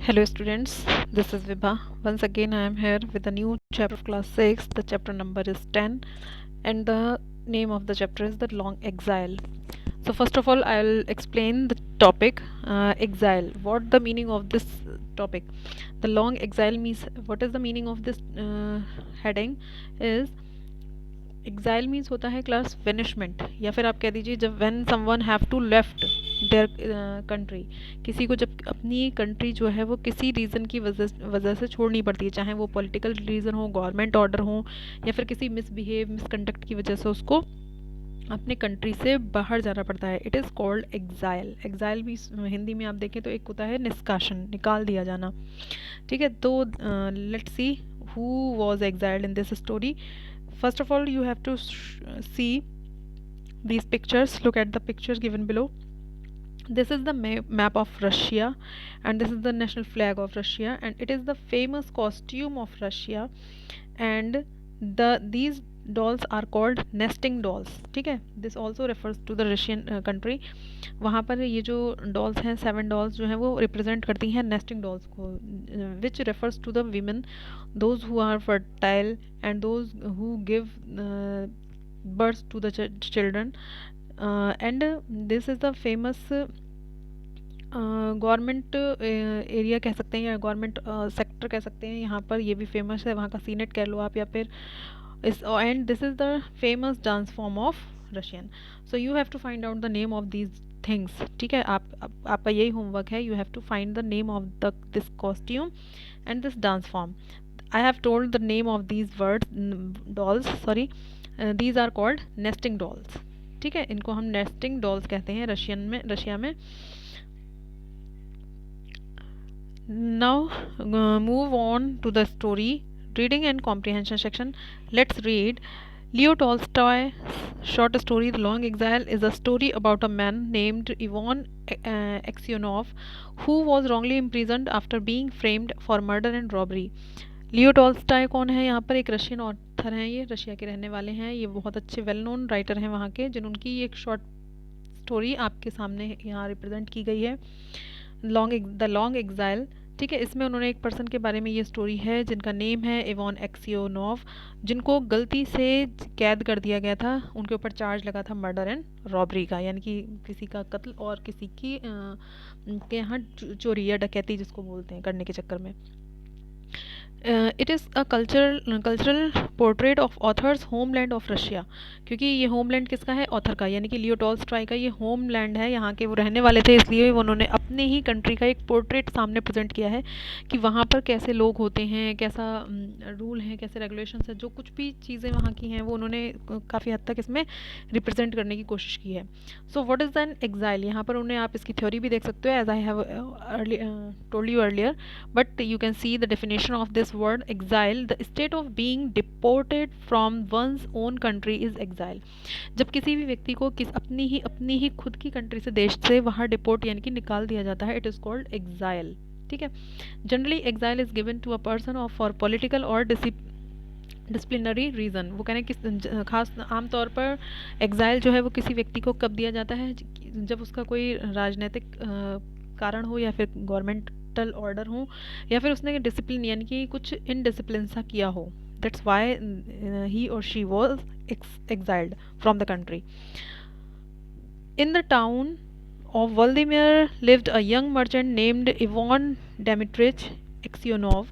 Hello students, this is Vibha. Once again I am here with a new chapter of class 6. The chapter number is 10 and the name of the chapter is The Long Exile. So first of all I'll explain the topic exile. What the meaning of this topic? The long exile means, what is the meaning of this heading is exile means होता है class वेनिशमेंट, या फिर आप कह दीजिए जब when someone have to left their country, किसी को जब अपनी कंट्री जो है वो किसी रीज़न की वजह से छोड़नी पड़ती है, चाहे वो पॉलिटिकल रीज़न हो, गवर्नमेंट ऑर्डर हो, या फिर किसी मिसबिहेव मिसकंडक्ट की वजह से उसको अपने कंट्री से बाहर जाना पड़ता है. It is called exile. Exile भी हिंदी में आप देखें तो एक होता है निष्कासन, निकाल दिया जाना. ठीक है, तो let's see who was exiled in this story. First of all, you have to see these pictures. Look at the pictures given below. This is the map of Russia, and this is the national flag of Russia, and it is the famous costume of Russia. And these dolls are called nesting dolls. ठीक है, this also refers to the Russian country. वहाँ पर ये जो dolls हैं, 7 dolls जो हैं वो रिप्रेजेंट करती हैं नेस्टिंग डॉल्स को, which refers to the women those who are fertile and those who give birth to the children. And this is the famous government area कह सकते हैं, या गवर्नमेंट सेक्टर कह सकते हैं. यहाँ पर ये भी फेमस है, वहाँ का सीनेट कह लो आप, या फिर इस. And this is the famous dance form of Russian. So you have to find out the name of these things. ठीक है, आपका यही होमवर्क है. You have to find the name of this costume and this dance form. I have told the name of these words dolls, sorry, these are called nesting dolls. ठीक है, इनको हम nesting dolls कहते हैं Russia में. Now move on to the story, reading and comprehension section. Let's read Leo Tolstoy's short story The Long Exile is a story about a man named Ivan Aksyonov who was wrongly imprisoned after being framed for murder and robbery. Leo Tolstoy कौन है? यहाँ पर एक Russian author हैं, ये Russia के रहने वाले हैं, ये बहुत अच्छे वेल नोन राइटर हैं वहाँ के, जिनकी एक शॉर्ट स्टोरी आपके सामने यहाँ रिप्रेजेंट की गई है, द लॉन्ग एग्जाइल. ठीक है, इसमें उन्होंने एक पर्सन के बारे में ये स्टोरी है जिनका नेम है इवान एक्सियोनोव, जिनको गलती से कैद कर दिया गया था. उनके ऊपर चार्ज लगा था मर्डर एंड रॉबरी का, यानी कि किसी का कत्ल और किसी की के यहाँ चोरी या डकैती जिसको बोलते हैं करने के चक्कर में. It is a cultural portrait of authors homeland of Russia, क्योंकि ये होमलैंड किसका है? ऑथर का, यानी कि लियो टॉल्स्टॉय का ये होमलैंड है, यहाँ के वो रहने वाले थे, इसलिए उन्होंने अपने ही कंट्री का एक पोर्ट्रेट सामने प्रेजेंट किया है कि वहाँ पर कैसे लोग होते हैं, कैसा रूल है, कैसे रेगुलेशंस है, जो कुछ भी चीज़ें वहाँ की हैं वो उन्होंने काफ़ी हद तक इसमें रिप्रेजेंट करने की कोशिश की है. So what is an exile? यहाँ पर उन्हें आप इसकी थ्योरी भी देख सकते हो, as I have told you earlier, but you can see the definition of this word exile. The state of being deported from one's own country is exile. जब किसी भी व्यक्ति को अपनी ही खुद की कंट्री से, देश से वहाँ डिपोर्ट यानी कि निकाल दिया जाता है, इट इज़ कॉल्ड exile. ठीक है, generally exile is given to a person of for political or disciplinary reason. वो कहने किस खास आमतौर पर एग्जाइल जो है वो किसी व्यक्ति को कब दिया जाता है? जब उसका कोई राजनीतिक कारण हो, या फिर गवर्नमेंटल ऑर्डर हो, या फिर उसने डिसिप्लिन यानी कि कुछ इनडिसिप्लिन सा किया हो. दैट्स वाई ही और she was exiled from the country. In the town of Vladimir lived a young merchant named Ivan Dmitrich Aksionov.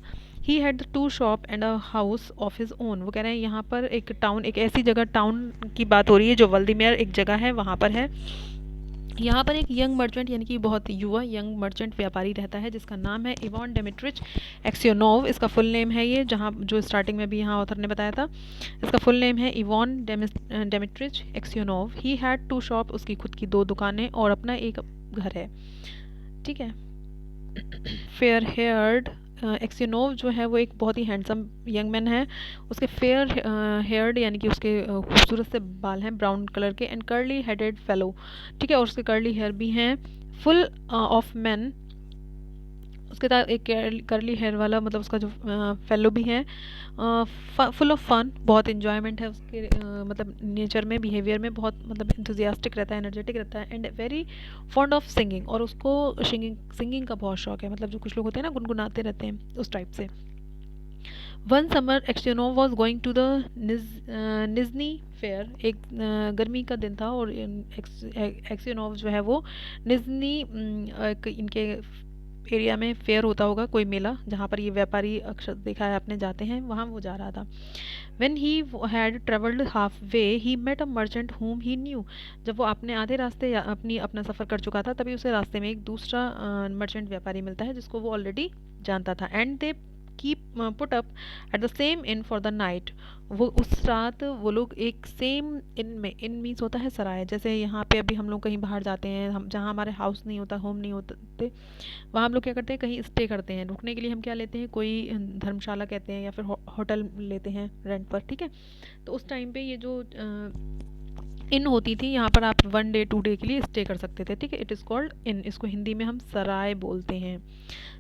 He had 2 shop and a house of his own. वो कह रहे हैं यहाँ पर एक town, एक ऐसी जगह, टाउन की बात हो रही है जो वल्दिमिर एक जगह है वहाँ पर है. यहाँ पर एक यंग मर्चेंट यानी कि बहुत युवा यंग मर्चेंट व्यापारी रहता है जिसका नाम है इवान डेमिट्रिच एक्सियोनोव. इसका फुल नेम है ये, जहाँ जो स्टार्टिंग में भी यहाँ ऑथर ने बताया था, इसका फुल नेम है Ivan Dmitrich Aksionov. He had 2 shop, उसकी खुद की 2 दुकानें और अपना एक घर है. ठीक है, फेयर हेयर्ड एक्सियोनोव जो है वो एक बहुत ही हैंडसम यंग मैन है. उसके फेयर हेयर्ड यानी कि उसके खूबसूरत से बाल हैं ब्राउन कलर के, एंड कर्ली हेडेड फेलो. ठीक है, और उसके कर्ली हेयर भी हैं. फुल ऑफ मैन उसके साथ एक करली हेयर वाला, मतलब उसका जो फेलो भी है, फुल ऑफ फन, बहुत इन्जॉयमेंट है उसके मतलब नेचर में, बिहेवियर में बहुत मतलब इंथुजियास्टिक रहता है, एनर्जेटिक रहता है, and very fond of singing, और उसको सिंगिंग का बहुत शौक है, मतलब जो कुछ लोग होते हैं ना गुनगुनाते रहते हैं उस टाइप से। One summer Aksionov was going to the Nizhny fair, एक गर्मी का दिन था और एक्सयोनोव जो है वो निजनी इनके एरिया में फेयर होता होगा, कोई मेला जहाँ पर ये व्यापारी अक्सर देखा है आपने जाते हैं, वहाँ वो जा रहा था। When he had traveled halfway, he met a merchant whom he knew. जब वो अपने आधे रास्ते अपना सफ़र कर चुका था, तभी उसे रास्ते में एक दूसरा मर्चेंट व्यापारी मिलता है जिसको वो ऑलरेडी जानता था। And they keep put up at the same in for the night. वो उस रात वो लोग एक सेम इन में, इन मीन्स होता है सराय, जैसे यहाँ पे अभी हम लोग कहीं बाहर जाते हैं, हम जहाँ हमारे हाउस नहीं होता, होम नहीं होते, वहाँ हम लोग क्या करते हैं, कहीं स्टे करते हैं, रुकने के लिए हम क्या लेते हैं, कोई धर्मशाला कहते हैं या फिर होटल लेते हैं रेंट पर, ठीक है। तो उस टाइम पे ये जो इन होती थी, यहाँ पर आप 1 डे 2 डे के लिए स्टे कर सकते थे, ठीक है। इट इज़ कॉल्ड इन, इसको हिंदी में हम सराय बोलते हैं,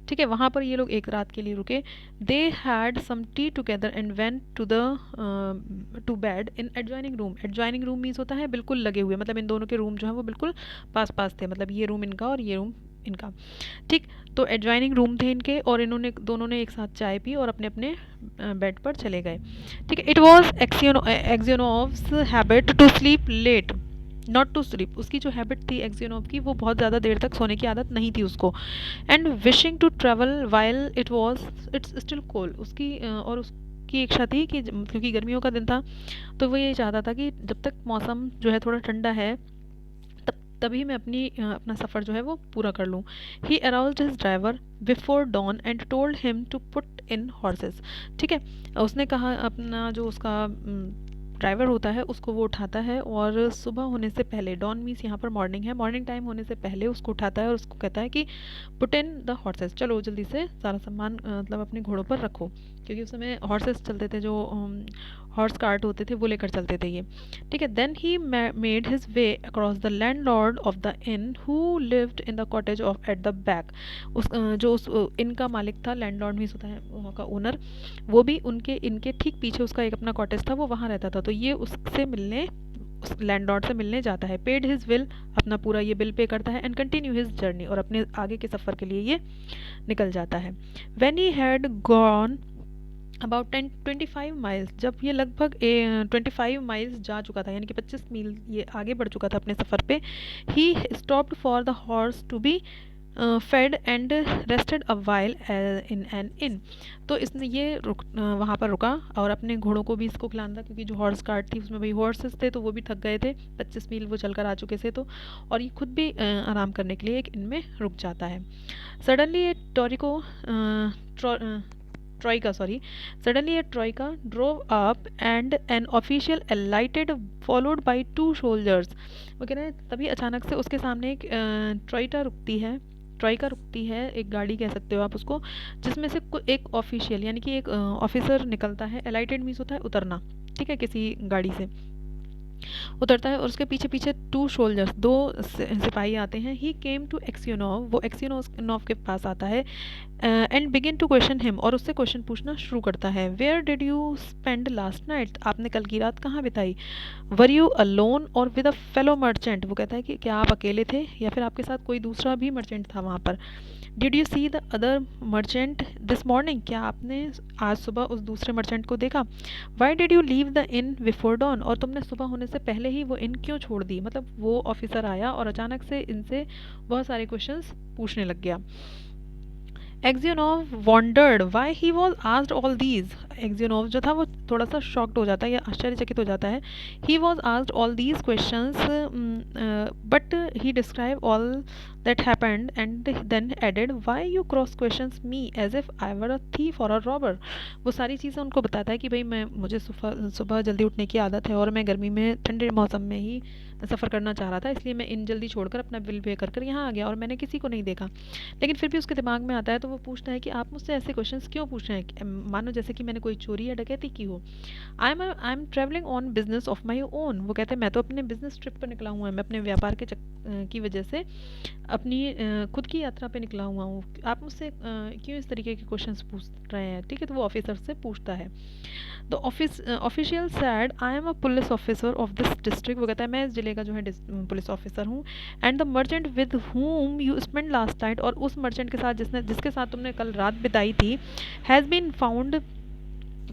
ठीक है। वहाँ पर ये लोग एक रात के लिए रुके। They had some tea together and went to bed in adjoining room. Adjoining room means होता है बिल्कुल लगे हुए, मतलब इन दोनों के रूम जो है वो बिल्कुल पास पास थे, मतलब ये रूम इनका और ये रूम इनका, ठीक। तो एडजॉइनिंग रूम थे इनके, और इन्होंने दोनों ने एक साथ चाय पी और अपने अपने बेड पर चले गए, ठीक है। It was Aksionov's habit to sleep late, not to sleep, उसकी जो हैबिट थी एक्सियोनोव की, वो बहुत ज़्यादा देर तक सोने की आदत नहीं थी उसको। And wishing to travel while it's still cold, उसकी और उसकी इच्छा थी कि क्योंकि गर्मियों का दिन था, तो वो ये चाहता था कि जब तक मौसम जो है थोड़ा ठंडा है तभी मैं अपना सफ़र जो है वो पूरा कर लूँ। He aroused his driver before dawn and told him to put in horses, ठीक है। उसने कहा, अपना जो उसका ड्राइवर होता है उसको वो उठाता है, और सुबह होने से पहले, डॉन मीन्स यहाँ पर मॉर्निंग है, मॉर्निंग टाइम होने से पहले उसको उठाता है और उसको कहता है कि पुट इन द हॉर्सेस, चलो जल्दी से सारा सामान मतलब अपने घोड़ों पर रखो, क्योंकि उस समय हॉर्सेस चलते थे, जो हॉर्स कार्ट होते थे वो लेकर चलते थे ये, ठीक है। Then he made his way across the landlord of the inn who lived in the cottage of at the back. जो उस इन का मालिक था, लैंडलॉर्ड मीन्स होता है वहाँ का ओनर, वो भी इनके ठीक पीछे उसका एक अपना कॉटेज था, वो वहाँ रहता था। तो ये उससे मिलने, उस लैंडलॉर्ड से मिलने जाता है, पेड हिज बिल, अपना पूरा ये बिल पे करता है, एंड कंटिन्यू हिज जर्नी, और अपने आगे के सफ़र के लिए ये निकल जाता है। When he had gone about 25 miles, जब ये लगभग 25 माइल्स जा चुका था, यानी कि 25 मील ये आगे बढ़ चुका था अपने सफ़र पे, he stopped for the horse to be fed and rested a while in an inn. तो इसने ये वहाँ पर रुका और अपने घोड़ों को भी इसको खिलाना था, क्योंकि जो हॉर्स कार्ट थी उसमें भाई हॉर्सेस थे, तो वो भी थक गए थे, 25 मील वो चलकर आ चुके थे, तो और ये खुद भी आराम करने के लिए एक इनमें रुक जाता है। सडनली ये Suddenly a troika drove up and an official alighted followed by 2 soldiers। वो कह रहे हैं तभी अचानक से उसके सामने एक ट्रोइका रुकती है, एक गाड़ी कह सकते हो आप उसको, जिसमें से एक ऑफिशियल यानी कि एक ऑफिसर निकलता है। अलाइटेड मीन्स होता है उतरना, ठीक है, किसी गाड़ी से उतरता है, और उसके पीछे पीछे 2 सोल्जर्स, 2 सिपाही आते हैं। ही केम टू एक्सियोनोव, वो एक्सियोनोव के पास आता है, and begin to question him, और उससे क्वेश्चन पूछना शुरू करता है। Where did you spend last night, आपने कल की रात कहाँ बिताई। Were you alone or with a fellow merchant, वो कहता है कि क्या आप अकेले थे या फिर आपके साथ कोई दूसरा भी मर्चेंट था वहाँ पर। Did you see the other merchant this morning, क्या आपने आज सुबह उस दूसरे मर्चेंट को देखा। Why did you leave the in before don, और तुमने सुबह होने से पहले ही वो इन क्यों छोड़ दी। मतलब वो ऑफिसर आया और अचानक से इनसे बहुत सारे क्वेश्चंस पूछने लग गया। Aksionov wondered why he was asked all these, Aksionov जो था वो थोड़ा सा शॉक्ड हो जाता है या आश्चर्यचकित हो जाता है। He was asked all these questions but he describe all that happened and then added why you cross questions me as if I were a thief or a robber. वो सारी चीज़ें उनको बताता है कि भाई मुझे सुबह जल्दी उठने की आदत है और मैं गर्मी में ठंडे मौसम में ही सफ़र करना चाह रहा था, इसलिए मैं इन जल्दी छोड़कर अपना बिल पे कर यहाँ आ गया और मैंने किसी को नहीं देखा। लेकिन फिर भी उसके दिमाग में आता है, तो वो पूछता है कि आप मुझसे ऐसे क्वेश्चंस क्यों पूछ रहे हैं, मानो जैसे कि मैंने कोई चोरी या डकैती की हो। I am travelling on business of my own, वो कहते हैं मैं तो अपने बिजनेस ट्रिप पर निकला हुआ है, मैं अपने व्यापार के की वजह से अपनी खुद की यात्रा पे निकला हुआ हूँ। आप मुझसे क्यों इस तरीके के क्वेश्चंस पूछ रहे हैं, ठीक है। तो वो ऑफिसर से पूछता है। The official sad I am a police officer of this district, वो कहता है मैं इस जिले का जो है पुलिस ऑफिसर हूँ। And the merchant with whom you spend last night, और उस मर्चेंट के साथ जिसके साथ तुमने कल रात बिताई थी, has been found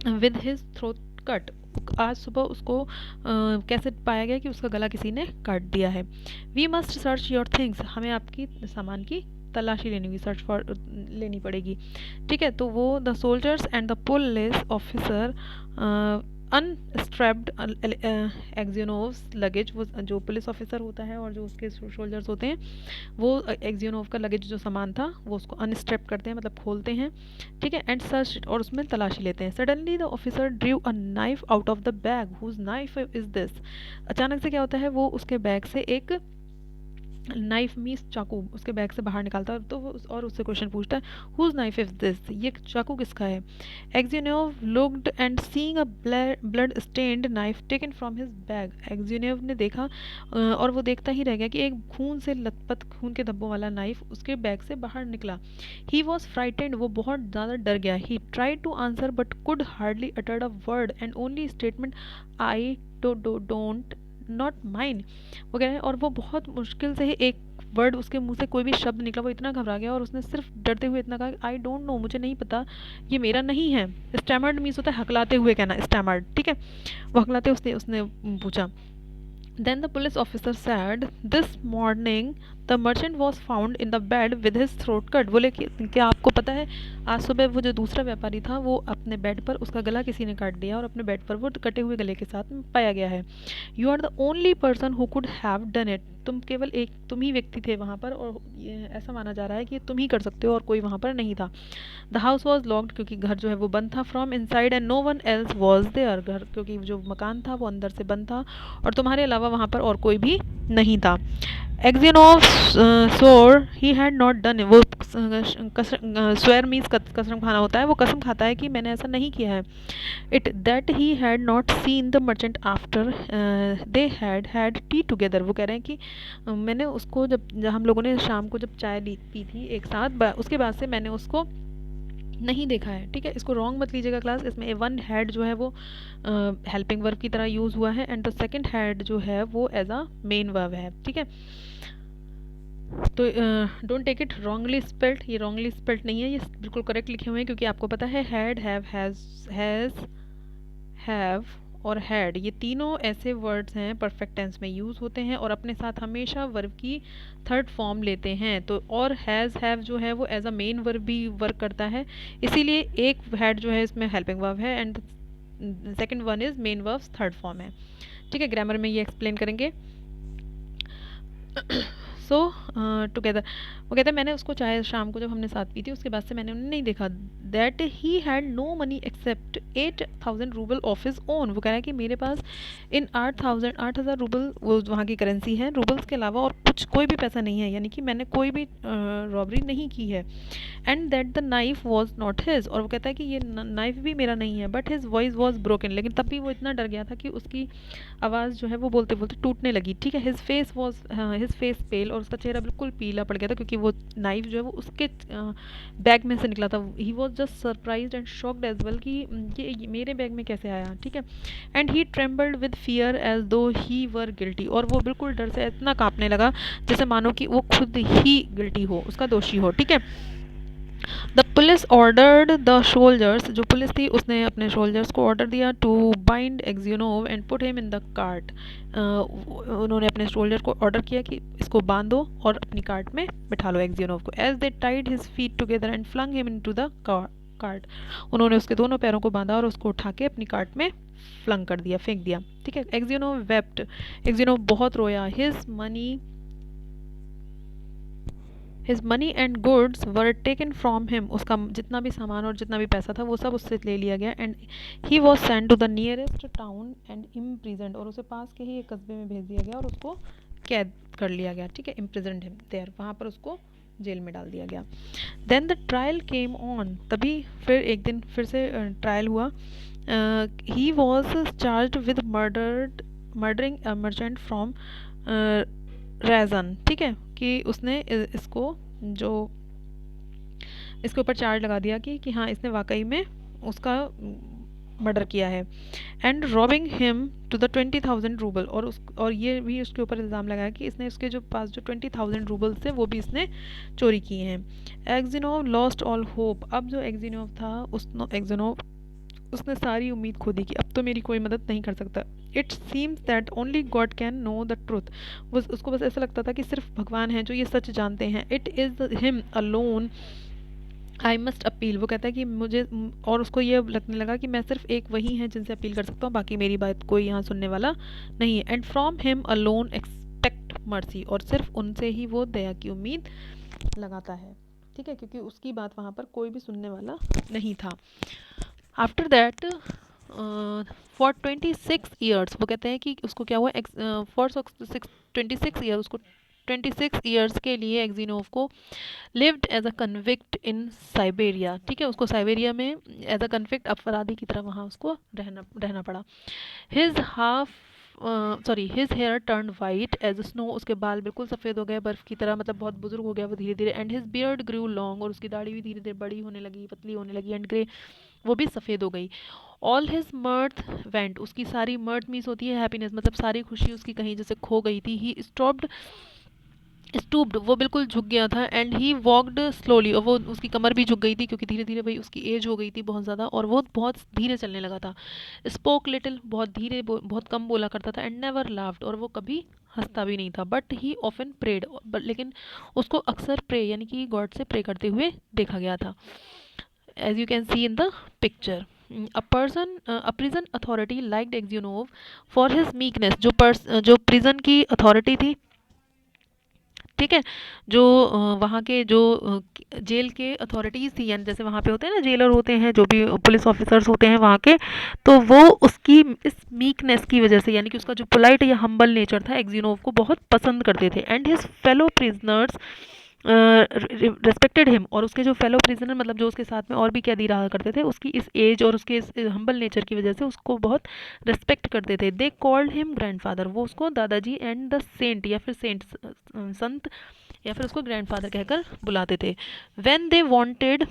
with his throat cut, आज सुबह उसको कैसे पाया गया कि उसका गला किसी ने काट दिया है। We must search your things, हमें आपकी सामान की तलाशी लेनी होगी, सर्च फॉर लेनी पड़ेगी, ठीक है। तो वो the soldiers and the police officer unstrapped Aksionov's luggage, वो जो पुलिस ऑफिसर होता है और जो उसके सोल्जर्स होते हैं, वो एक्जियोनोव का लगेज जो सामान था वो उसको अनस्ट्रैप करते हैं, मतलब खोलते हैं, ठीक है। एंड सर्च, और उसमें तलाशी लेते हैं। Suddenly the officer drew a knife out of the bag, whose knife is this, अचानक से क्या होता है, वो उसके बैग से एक नाइफ मीन्स चाकू उसके बैग से बाहर निकालता है। तो वो और उससे क्वेश्चन पूछता है, हुज नाइफ इज दिस, ये चाकू किसका है। Aksionov looked and seeing a blood stained knife taken from his bag, Aksionov ने देखा और वो देखता ही रह गया कि एक खून से लथपथ खून के धब्बों वाला नाइफ उसके बैग से बाहर निकला। ही वॉज फ्राइटेंड, वो बहुत ज़्यादा डर गया। He tried to answer but could hardly utter a word and only statement I don't not mine, वो कह रहे हैं, और वो बहुत मुश्किल से ही एक वर्ड उसके मुंह से कोई भी शब्द निकला। वो इतना घबरा गया और उसने सिर्फ डरते हुए इतना कहा, आई डोंट नो, मुझे नहीं पता, ये मेरा नहीं है। स्टैमर्ड मीन्स होता है हकलाते हुए कहना, स्टैमर्ड, ठीक है। वो हकलाते उसने पूछा। Then the police officer said, "This morning the merchant was found in the bed with his throat cut." बोले कि क्या आपको पता है, आज सुबह वो जो दूसरा व्यापारी था वो अपने बेड पर, उसका गला किसी ने काट दिया और अपने बेड पर वो कटे हुए गले के साथ पाया गया है। You are the only person who could have done it. तुम ही व्यक्ति थे वहाँ पर, और ये ऐसा माना जा रहा है कि तुम ही कर सकते हो और कोई वहाँ पर नहीं था। द हाउस वॉज लॉक्ड, क्योंकि घर जो है वो बंद था, from inside and no one else was there, घर क्योंकि जो मकान था वो अंदर से बंद था और तुम्हारे अलावा वहाँ पर और कोई भी नहीं था। एक्जियोनोव swore he had not done it, वो स्वेयर मीन्स कसम खाना होता है, वो कसम खाता है कि मैंने ऐसा नहीं किया है। It that he had not seen the merchant after they had T together, वो कह रहे हैं कि मैंने उसको जब हम लोगों ने शाम को जब चाय पी थी एक साथ, उसके बाद से मैंने उसको नहीं देखा है, ठीक है। इसको रॉन्ग मत लीजिएगा क्लास, इसमें वन हैड जो है वो हेल्पिंग वर्ब की तरह यूज़ हुआ है एंड द सेकंड हैड जो है वो एज अ मेन वर्ब है, ठीक है। तो don't take it wrongly spelled, ये रॉन्गली स्पेल्ड नहीं है, ये बिल्कुल करेक्ट लिखे हुए हैं, क्योंकि आपको पता है हैड, हैव और हैड, ये तीनों ऐसे वर्ड्स हैं परफेक्ट टेंस में यूज़ होते हैं और अपने साथ हमेशा वर्ब की थर्ड फॉर्म लेते हैं। तो और हैज़ हैव जो है वो एज अ मेन वर्ब भी वर्क करता है, इसीलिए एक हैड जो है इसमें हेल्पिंग वर्ब है and second one is main verbs third form है, ठीक है। ग्रामर में ये एक्सप्लेन करेंगे। सो टुगेदर, वो कहता है मैंने उसको चाहे शाम को जब हमने साथ पी थी उसके बाद से मैंने उन्हें नहीं देखा। That he had no money except 8,000 rouble of his own, वो कह रहा है कि मेरे पास इन 8,000 रूबल, वो वहाँ की करेंसी है, रूबल्स के अलावा और कुछ कोई भी पैसा नहीं है, यानी कि मैंने कोई भी रॉबरी नहीं की है। And that the knife was not his, और वो कहता है कि ये नाइफ भी मेरा नहीं है। But his voice was broken, लेकिन तब भी वो इतना डर गया था कि उसकी आवाज़ जो है वो बोलते बोलते टूटने लगी, ठीक है। हिज फेस पेल, और उसका चेहरा बिल्कुल पीला पड़ गया था क्योंकि वो नाइफ जो है वो उसके बैग में से निकला था। He was just surprised and shocked as well कि ये मेरे बैग में कैसे आया, ठीक है। And he trembled with fear as though he were guilty, और वो बिल्कुल डर से इतना कांपने लगा जैसे मानो कि वो खुद ही गिल्टी हो, उसका दोषी हो, ठीक है। The police ordered the soldiers, जो पुलिस थी उसने अपने सोल्जर्स को ऑर्डर दिया to bind Aksionov and put him in the cart, उन्होंने अपने सोल्जर को ऑर्डर किया कि इसको बांधो और अपनी कार्ट में बिठा लो एक्जियोनोव को। As they tied his feet together and flung him into the cart, उन्होंने उसके दोनों पैरों को बांधा और उसको उठा के अपनी कार्ट में फ्लंग कर दिया, फेंक दिया, ठीक है। एक्जियोनोव वेप्ट, एक्जियोनोव बहुत रोया। His money and goods were taken from him, उसका जितना भी सामान और जितना भी पैसा था वो सब उससे ले लिया गया। And he was sent to the nearest town and imprisoned, और उसे पास के ही एक कस्बे में भेज दिया गया और उसको कैद कर लिया गया, ठीक है। इम्प्रिजेंट हिम देयर, वहाँ पर उसको जेल में डाल दिया गया। Then the trial came on, तभी फिर एक दिन फिर से ट्रायल हुआ। He was charge with murdering a merchant from Ryazan, ठीक है, कि उसने इसको जो इसके ऊपर चार्ज लगा दिया कि हाँ इसने वाकई में उसका मर्डर किया है। And robbing him to the 20,000 rouble, और ये भी उसके ऊपर इल्ज़ाम लगाया कि इसने उसके जो पास जो 20,000 रूबल्स थे वो भी इसने चोरी किए हैं। एक्जिनोव लॉस्ट ऑल होप, अब जो एक्जिनोव था उसने सारी उम्मीद खो दी कि अब तो मेरी कोई मदद नहीं कर सकता। It seems that only God can know the truth, उसको बस ऐसा लगता था कि सिर्फ भगवान हैं जो ये सच जानते हैं। It is him alone I must appeal, वो कहता है कि मुझे, और उसको ये लगने लगा कि मैं सिर्फ एक वही हैं जिनसे अपील कर सकता हूँ, बाकी मेरी बात कोई यहाँ सुनने वाला नहीं है। And from him alone expect mercy, और सिर्फ उनसे ही वो दया की उम्मीद लगाता है, ठीक है, क्योंकि उसकी बात वहाँ पर कोई भी सुनने वाला नहीं था। आफ्टर दैट फॉर 26 ईयर्स, वो कहते हैं कि उसको क्या हुआ, फॉर 26 ईयर, उसको 26 ईयर्स के लिए एक्जिनोव को lived as a convict in Siberia, ठीक है, उसको साइबेरिया में एज अ कन्विक्ट अपराधी की तरह वहाँ उसको रहना पड़ा। His hair turn white as snow, उसके बाल बिल्कुल सफ़ेद हो गए बर्फ़ की तरह, मतलब बहुत बुजुर्ग हो गया वो धीरे धीरे। And his beard grew long, और उसकी दाढ़ी भी धीरे धीरे बड़ी होने लगी, पतली होने लगी। एंड ग्रे, वो भी सफ़ेद हो गई। ऑल हिज मर्थ वेंट, उसकी सारी मर्थ मीन्स होती है हैप्पीनेस, मतलब सारी खुशी उसकी कहीं जैसे खो गई थी। ही स्टूप्ड, वो बिल्कुल झुक गया था। एंड ही वॉकड स्लोली, और वो उसकी कमर भी झुक गई थी क्योंकि धीरे धीरे भाई उसकी एज हो गई थी बहुत ज़्यादा, और वो बहुत धीरे चलने लगा था। स्पोक लिटिल, बहुत धीरे बहुत कम बोला करता था। एंड नेवर लाफ्ड, और वो कभी हंसता भी नहीं था। But he often prayed, but लेकिन उसको अक्सर प्रे यानी कि गॉड से प्रे करते हुए देखा गया था, as you can see in the picture. a prison authority liked Exunov for his meekness, जो प्रिजन की अथॉरिटी थी, ठीक है, जो वहाँ के जो जेल के अथॉरिटीज़ थी, यानी जैसे वहाँ पे होते हैं ना जेलर होते हैं, जो भी पुलिस ऑफिसर्स होते हैं वहाँ के, तो वो उसकी इस मीकनेस की वजह से, यानी कि उसका जो पोलाइट या हम्बल नेचर था, एक्जिनोव को बहुत पसंद करते थे। And his fellow prisoners respected him, और उसके जो फेलो प्रिजनर, मतलब जो उसके साथ में और भी कैदी रहा करते थे, उसकी इस एज और उसके इस हम्बल नेचर की वजह से उसको बहुत रिस्पेक्ट करते थे। दे कॉल्ड हिम ग्रैंडफादर, वो उसको दादाजी एंड द सेंट, या फिर सेंट संत, या फिर उसको ग्रैंडफादर कहकर बुलाते थे। When they wanted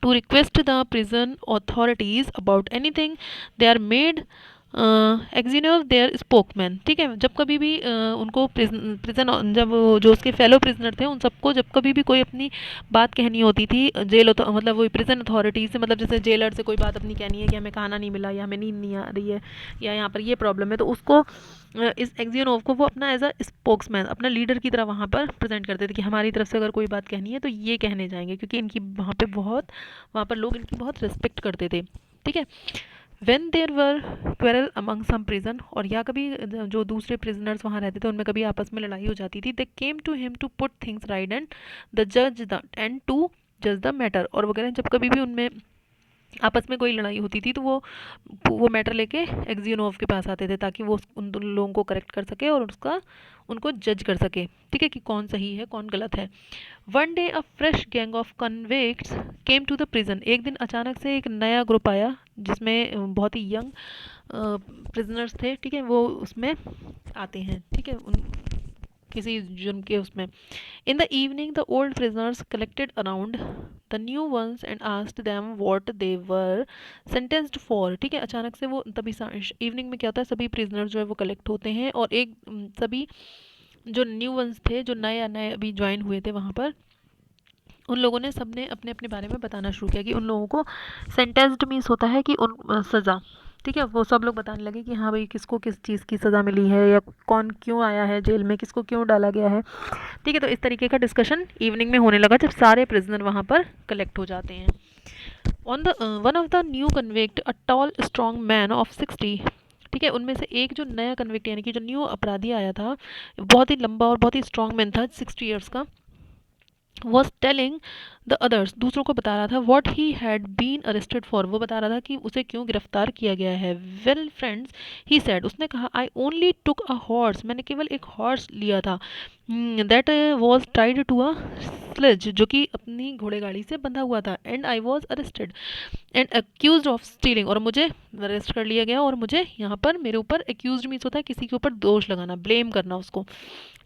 to request the prison authorities about anything, they are made Aksionov their spokesman, ठीक है, जब कभी भी उनको प्रिजन जब जो उसके फेलो प्रिजनर थे उन सबको जब कभी भी कोई अपनी बात कहनी होती थी जेल, मतलब वही प्रिजन अथॉरिटी से, मतलब जैसे जेलर से कोई बात अपनी कहनी है कि हमें खाना नहीं मिला, या हमें नींद नहीं आ रही है, या यहाँ पर ये प्रॉब्लम है, तो उसको इस एक्जिनोव को वो अपना एज अ स्पोक्समैन, अपना लीडर की तरह वहाँ पर प्रेजेंट करते थे कि हमारी तरफ से अगर कोई बात कहनी है तो ये कहने जाएंगे, क्योंकि इनकी वहाँ पर लोग इनकी बहुत रिस्पेक्ट करते थे, ठीक है। When there were quarrel among some prison, और या कभी जो दूसरे प्रिजनर्स वहाँ रहते थे उनमें कभी आपस में लड़ाई हो जाती थी, they came to him to put things right and to जज द मैटर, और वगैरह जब कभी भी उनमें आपस में कोई लड़ाई होती थी तो वो मैटर लेके एक्जिनोव के पास आते थे ताकि वो उन दोनों लोगों को करेक्ट कर सके और उनको जज कर सके, ठीक है, कि कौन सही है कौन गलत है। One day a fresh gang of convicts came to the prison, एक दिन अचानक से एक नया ग्रुप आया जिसमें बहुत ही यंग प्रिजनर्स थे, ठीक है, वो उसमें आते हैं, ठीक है, किसी जुर्म के उसमें। In the evening the old prisoners collected around the new ones and asked them what they were sentenced for, ठीक है, अचानक से वो तभी इवनिंग में क्या होता है, सभी प्रिजनर्स जो है वो कलेक्ट होते हैं, और एक सभी जो न्यू वंस थे, जो नए अभी ज्वाइन हुए थे वहाँ पर, उन लोगों ने सबने अपने अपने बारे में बताना शुरू किया कि उन लोगों को सेंटेंस्ड मीन्स होता है कि उन सज़ा, ठीक है, वो सब लोग बताने लगे कि हाँ भाई किसको किस चीज़ की सज़ा मिली है, या कौन क्यों आया है जेल में, किसको क्यों डाला गया है, ठीक है। तो इस तरीके का डिस्कशन इवनिंग में होने लगा जब सारे प्रिजनर वहाँ पर कलेक्ट हो जाते हैं। On the one of the new convict a tall strong man of 60, ठीक है, उनमें से एक जो नया कन्विक्ट यानी कि जो न्यू अपराधी आया था, बहुत ही लंबा और बहुत ही स्ट्रॉन्ग मैन था, 60 ईयर्स का, वॉज टेलिंग द अदर्स, दूसरों को बता रहा था, what he had been arrested for, वो बता रहा था कि उसे क्यों गिरफ्तार किया गया है. वेल फ्रेंड्स, ही सेड, उसने कहा, I only took a horse, मैंने केवल एक हॉर्स लिया था, that was tied to a sledge, जो कि अपनी घोड़े गाड़ी से बंधा हुआ था, and I was arrested and accused of stealing, और मुझे अरेस्ट कर लिया गया और मुझे यहाँ पर मेरे ऊपर एक्यूज मीन्स होता है किसी के ऊपर दोष लगाना, ब्लेम करना उसको,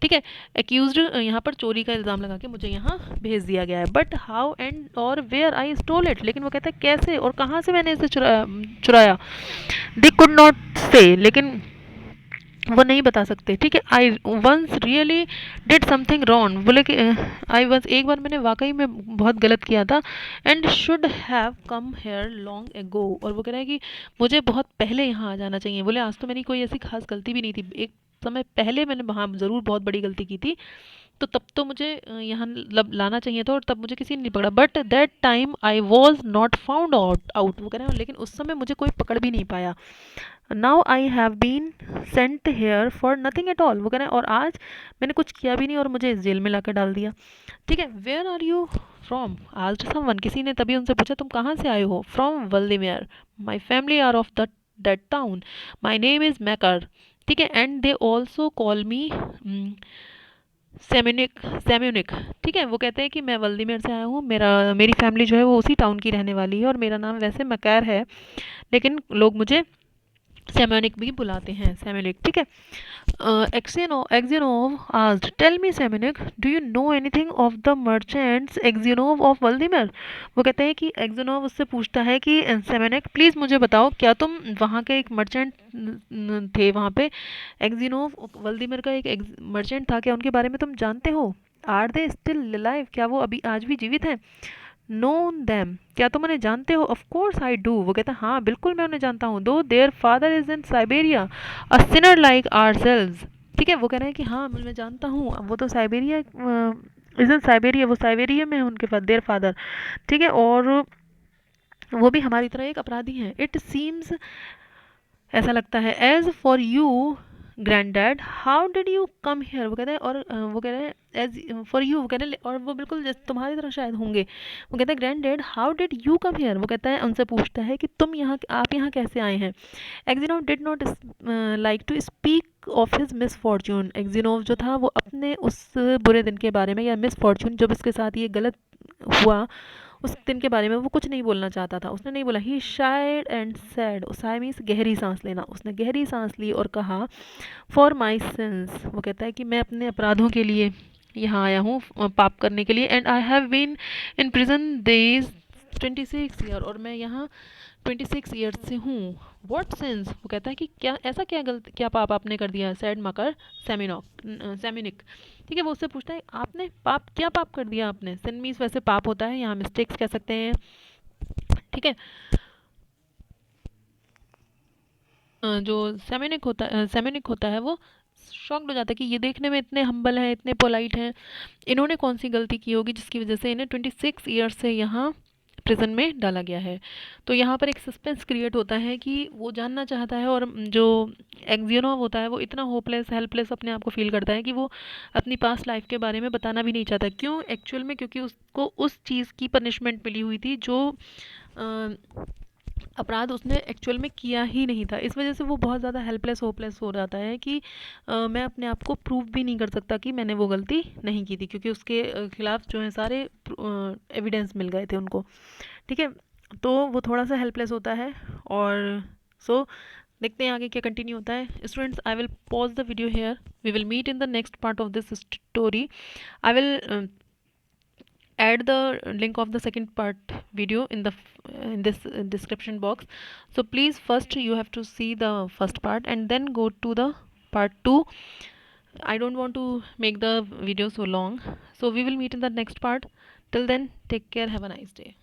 ठीक है. एक्यूज यहाँ पर चोरी का इल्ज़ाम लगा के मुझे यहाँ भेज दिया गया है. बट हाउ एंड और वेयर आई स्टोल इट, लेकिन वो कहता है कैसे और कहाँ से मैंने इसे चुराया. दे कुड नॉट से, लेकिन वो नहीं बता सकते, ठीक है. I once really did something wrong, बोले कि आई वंस, एक बार मैंने वाकई में बहुत गलत किया था, and should have come here long ago, और वो कह रहा है कि मुझे बहुत पहले यहाँ आ जाना चाहिए. बोले आज तो मेरी कोई ऐसी खास गलती भी नहीं थी, एक समय पहले मैंने वहाँ ज़रूर बहुत बड़ी गलती की थी, तो तब तो मुझे यहाँ लाना चाहिए था और तब मुझे किसी ने नहीं पकड़ा. But that time I was not found out, वो कह रहे हैं लेकिन उस समय मुझे कोई पकड़ भी नहीं पाया. Now I have been sent here for nothing at all, वो कह रहे हैं और आज मैंने कुछ किया भी नहीं और मुझे इस जेल में लाकर डाल दिया, ठीक है. वेयर आर यू फ्रॉम, आज समवन, किसी ने तभी उनसे पूछा तुम कहाँ से आए हो. From Vladimir, my family are of that town, my name is Makar, ठीक है. And they also call me Semyonich, ठीक है. वो कहते हैं कि मैं वल्दीमेर से आया हूँ, मेरी फैमिली जो है वो उसी टाउन की रहने वाली है और मेरा नाम वैसे मकैर है, लेकिन लोग मुझे सेम्यूनिक भी बुलाते हैं, सेम्यूनिक, ठीक है. Exionov asked, "Tell me, Semenik, do you know anything of the merchants Exionov of Valdemar?" वो कहते हैं कि Exionov उससे पूछता है कि सेमेनिक प्लीज़ मुझे बताओ क्या तुम वहाँ के एक मर्चेंट थे वहाँ पे, Exionov वल्दीमर का एक मर्चेंट था, क्या उनके बारे में तुम जानते हो. आर दे स्टिल लाइव, क्या वो अभी आज भी जीवित हैं. नो दैम, क्या तुम उन्हें जानते हो. ऑफ कोर्स आई डू, वो कहता है हाँ बिल्कुल मैं उन्हें जानता हूँ. Though their father is in Siberia a sinner like ourselves, ठीक है. वो कह रहे हैं कि हाँ मैं जानता हूँ, वो तो साइबेरिया इज इन साइबेरिया, वो साइबेरिया में है उनके देयर फादर, ठीक है. और वो भी हमारी तरह एक अपराधी हैं. इट सीम्स, ऐसा लगता है, as for you grandad how did you come here, वो कहते हैं और वो कह रहे हैं एज फॉर यू, वो कह रहे हैं और वो बिल्कुल जैसे तुम्हारी तरह शायद होंगे. वो कहते हैं grand dad how did you come here, वो कहता है उनसे पूछता है कि तुम यहाँ, आप यहाँ कैसे आए हैं. Aksionov did not like to speak of his misfortune, Aksionov जो था वो अपने उस बुरे दिन के बारे में या मिस फॉर्च्यून जब इसके साथ ये गलत हुआ उस दिन के बारे में वो कुछ नहीं बोलना चाहता था. उसने नहीं बोला. ही शायद एंड सैड, साय मीन्स गहरी सांस लेना, उसने गहरी सांस ली और कहा फॉर माई सिंस, वो कहता है कि मैं अपने अपराधों के लिए यहाँ आया हूँ, पाप करने के लिए. And I have been in prison days 26 year, और मैं यहाँ 26 ईयर्स से हूँ. व्हाट सिंस, वो कहता है कि क्या ऐसा क्या पाप आपने कर दिया. सैड मकर सेमिनिक, ठीक है. वो उससे पूछता है आपने क्या पाप कर दिया आपने. सिन मीन्स वैसे पाप होता है, यहाँ मिस्टेक्स कह सकते हैं, ठीक है. जो सेमिनिक होता है वो शॉक्ड हो जाता है कि ये देखने में इतने हम्बल हैं, इतने पोलाइट हैं, इन्होंने कौन सी गलती की होगी जिसकी वजह से इन्हें 26 ईयर्स से यहाँ प्रिजन में डाला गया है. तो यहाँ पर एक सस्पेंस क्रिएट होता है कि वो जानना चाहता है, और जो एक्जियोनोव होता है वो इतना होपलेस हेल्पलेस अपने आप को फील करता है कि वो अपनी पास्ट लाइफ के बारे में बताना भी नहीं चाहता. क्यों एक्चुअल में, क्योंकि उसको उस चीज़ की पनिशमेंट मिली हुई थी जो अपराध उसने एक्चुअल में किया ही नहीं था. इस वजह से वो बहुत ज़्यादा हेल्पलेस होपलेस हो जाता है कि मैं अपने आप को प्रूव भी नहीं कर सकता कि मैंने वो गलती नहीं की थी, क्योंकि उसके खिलाफ जो है सारे एविडेंस मिल गए थे उनको, ठीक है. तो वो थोड़ा सा हेल्पलेस होता है. और देखते हैं आगे क्या कंटिन्यू होता है. Students, I will pause the video here, we will meet in the next part of this story. I will add the link of the second part video in this description box. So please first you have to see the first part and then go to the part 2. I don't want to make the video so long, so we will meet in the next part. Till then, take care, have a nice day.